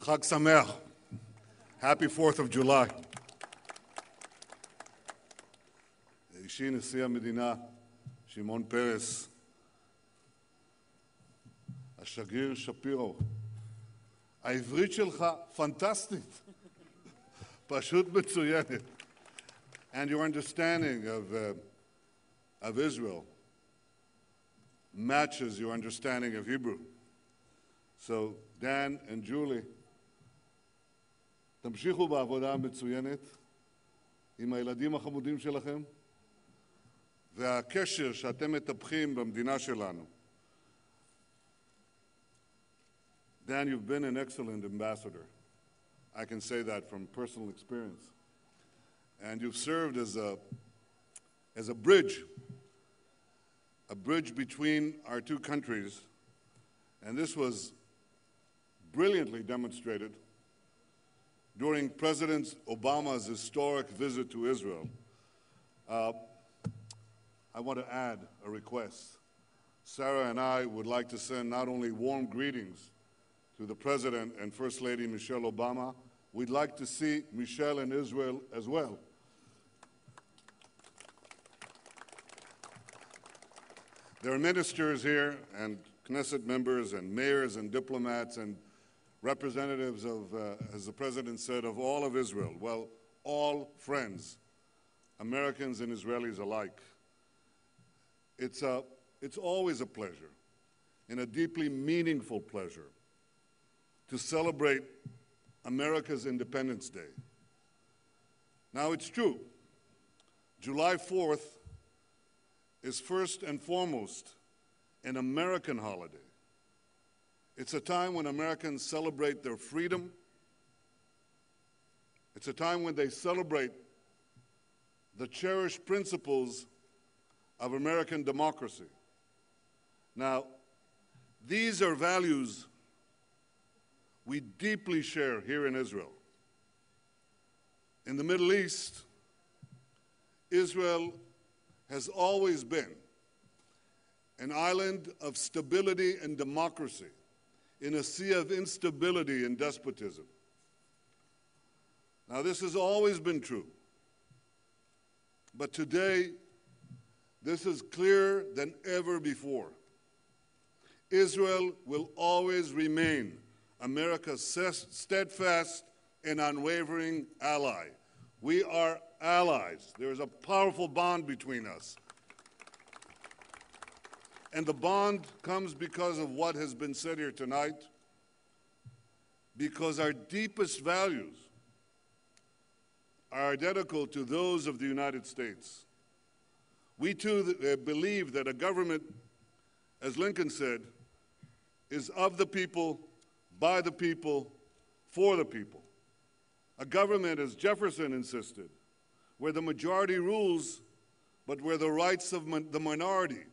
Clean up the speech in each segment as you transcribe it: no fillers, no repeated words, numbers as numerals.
Chag Sameach. Happy 4th of July. אישי נשיא המדינה, שמעון פרס, השגריר שפירו, העברית שלך פנטסטית, פשוט מצוינת. And your understanding of Israel matches your understanding of Hebrew. So, Dan and Julie, תמשיכו בעבודה המצוינת עם הילדים החמודים שלכם, והקשר שאתם מטפחים במדינה שלנו. Dan, you've been an excellent ambassador. I can say that from personal experience. And you've served as a bridge between our two countries. And this was brilliantly demonstrated during President Obama's historic visit to Israel. I want to add a request. Sarah and I would like to send not only warm greetings to the President and First Lady Michelle Obama, we'd like to see Michelle in Israel as well. There are ministers here and Knesset members and mayors and diplomats and representatives of, as the President said, of all of Israel. Well, all friends, Americans and Israelis alike. It's always a pleasure, and a deeply meaningful pleasure, to celebrate America's Independence Day. Now, it's true, July 4th is first and foremost an American holiday. It's a time when Americans celebrate their freedom. It's a time when they celebrate the cherished principles of American democracy. Now, these are values we deeply share here in Israel. In the Middle East, Israel has always been an island of stability and democracy in a sea of instability and despotism. Now, this has always been true. But today, this is clearer than ever before. Israel will always remain America's steadfast and unwavering ally. We are allies. There is a powerful bond between us. And the bond comes because of what has been said here tonight, because our deepest values are identical to those of the United States. We too believe that a government, as Lincoln said, is of the people, by the people, for the people. A government, as Jefferson insisted, where the majority rules, but where the rights of the minority,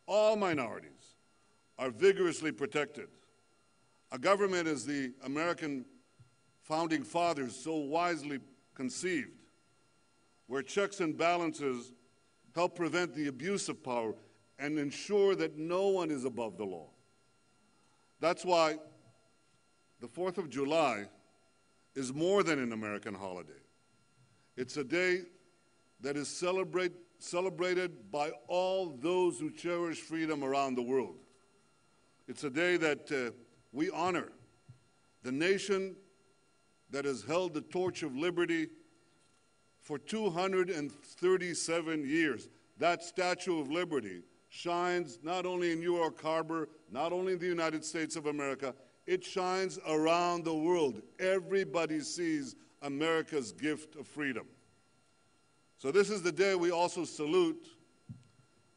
all minorities, are vigorously protected. A government, as the American founding fathers so wisely conceived, where checks and balances help prevent the abuse of power and ensure that no one is above the law. That's why the 4th of July is more than an American holiday. It's a day that is celebrated by all those who cherish freedom around the world. It's a day that we honor the nation that has held the torch of liberty for 237 years. That Statue of Liberty shines not only in New York Harbor, not only in the United States of America, it shines around the world. Everybody sees America's gift of freedom. So this is the day we also salute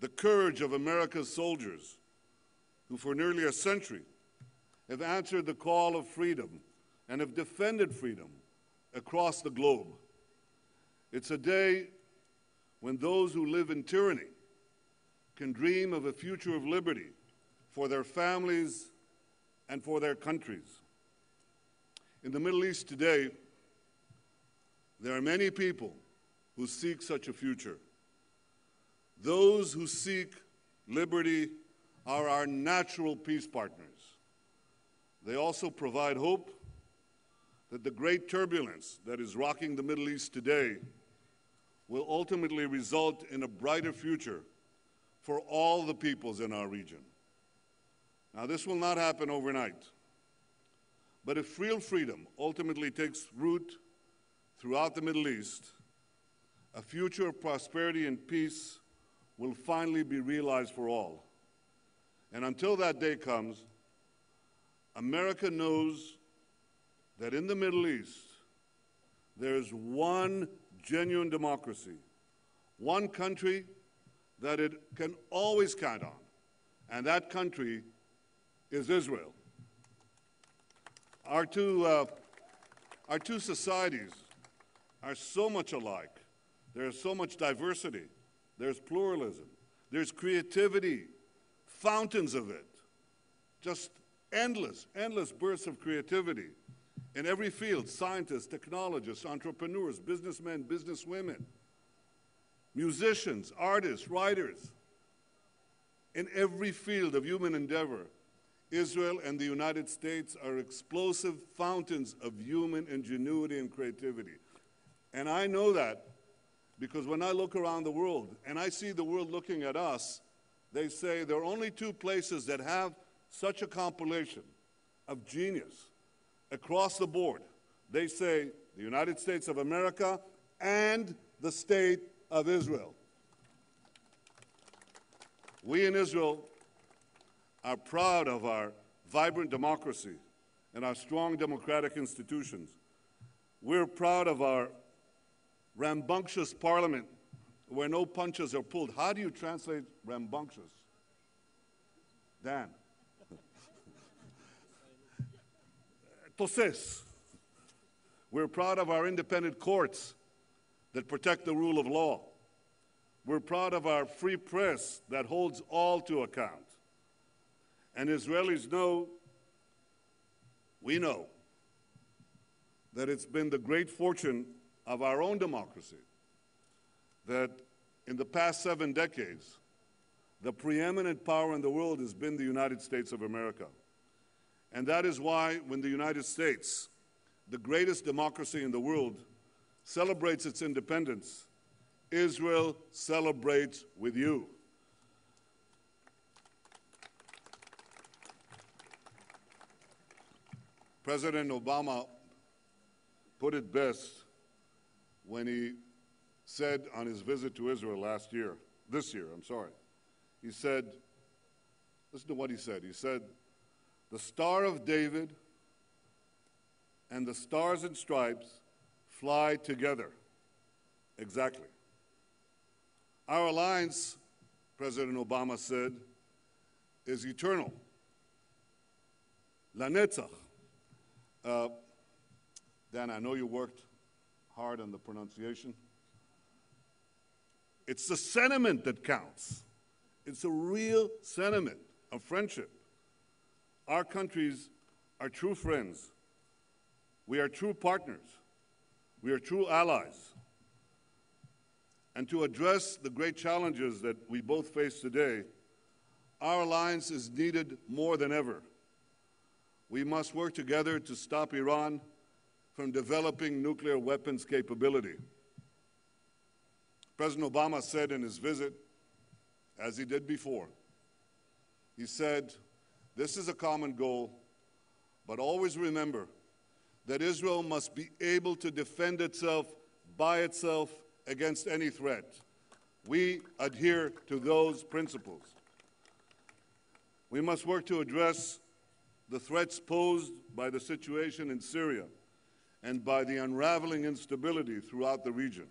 the courage of America's soldiers, who for nearly a century have answered the call of freedom and have defended freedom across the globe. It's a day when those who live in tyranny can dream of a future of liberty for their families and for their countries. In the Middle East today, there are many people who seek such a future. Those who seek liberty are our natural peace partners. They also provide hope that the great turbulence that is rocking the Middle East today will ultimately result in a brighter future for all the peoples in our region. Now, this will not happen overnight, but if real freedom ultimately takes root throughout the Middle East, a future of prosperity and peace will finally be realized for all. And until that day comes, America knows that in the Middle East, there's one genuine democracy, one country that it can always count on, and that country is Israel. Our two societies are so much alike. There's so much diversity. There's pluralism. There's creativity, fountains of it, just endless bursts of creativity in every field: scientists, technologists, entrepreneurs, businessmen, businesswomen, musicians, artists, writers. In every field of human endeavor, Israel and the United States are explosive fountains of human ingenuity and creativity. And I know that because when I look around the world and I see the world looking at us, they say there are only two places that have such a compilation of genius across the board. They say the United States of America and the State of Israel. We in Israel are proud of our vibrant democracy and our strong democratic institutions. We're proud of our rambunctious parliament where no punches are pulled. How do you translate rambunctious? Dan. Toses. We're proud of our independent courts that protect the rule of law. We're proud of our free press that holds all to account. And Israelis know, we know, that it's been the great fortune of our own democracy that in the past 7 decades, the preeminent power in the world has been the United States of America. And that is why when the United States, the greatest democracy in the world, celebrates its independence, Israel celebrates with you. President Obama put it best when he said on his visit to Israel this year, he said, listen to what he said. He said, "The Star of David and the Stars and Stripes fly together." Exactly. Our alliance, President Obama said, is eternal. La Netzach. Dan, I know you worked hard on the pronunciation. It's the sentiment that counts. It's a real sentiment of friendship. Our countries are true friends. We are true partners. We are true allies. And to address the great challenges that we both face today, our alliance is needed more than ever. We must work together to stop Iran from developing nuclear weapons capability. President Obama said in his visit, as he did before, he said, "This is a common goal, but always remember that Israel must be able to defend itself by itself against any threat." We adhere to those principles. We must work to address the threats posed by the situation in Syria and by the unraveling instability throughout the region.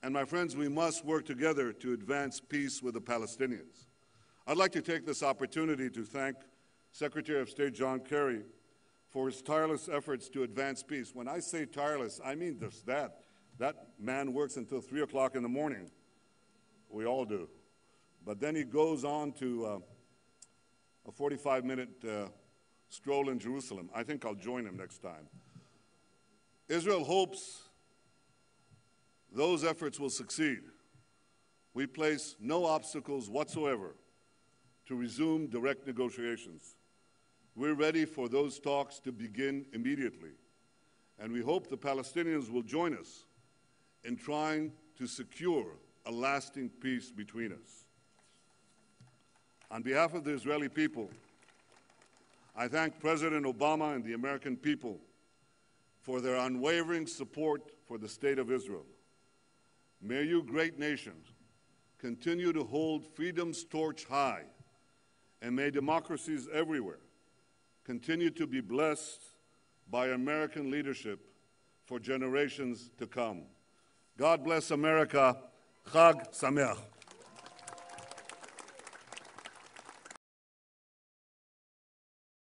And my friends, we must work together to advance peace with the Palestinians. I'd like to take this opportunity to thank Secretary of State John Kerry for his tireless efforts to advance peace. When I say tireless, I mean just that. That man works until 3 o'clock in the morning. We all do. But then he goes on to a 45-minute stroll in Jerusalem. I think I'll join him next time. Israel hopes those efforts will succeed. We place no obstacles whatsoever to resume direct negotiations. We're ready for those talks to begin immediately, and we hope the Palestinians will join us in trying to secure a lasting peace between us. On behalf of the Israeli people, I thank President Obama and the American people for their unwavering support for the State of Israel. May you, great nation, continue to hold freedom's torch high, and may democracies everywhere continue to be blessed by American leadership for generations to come. God bless America. Chag Sameach.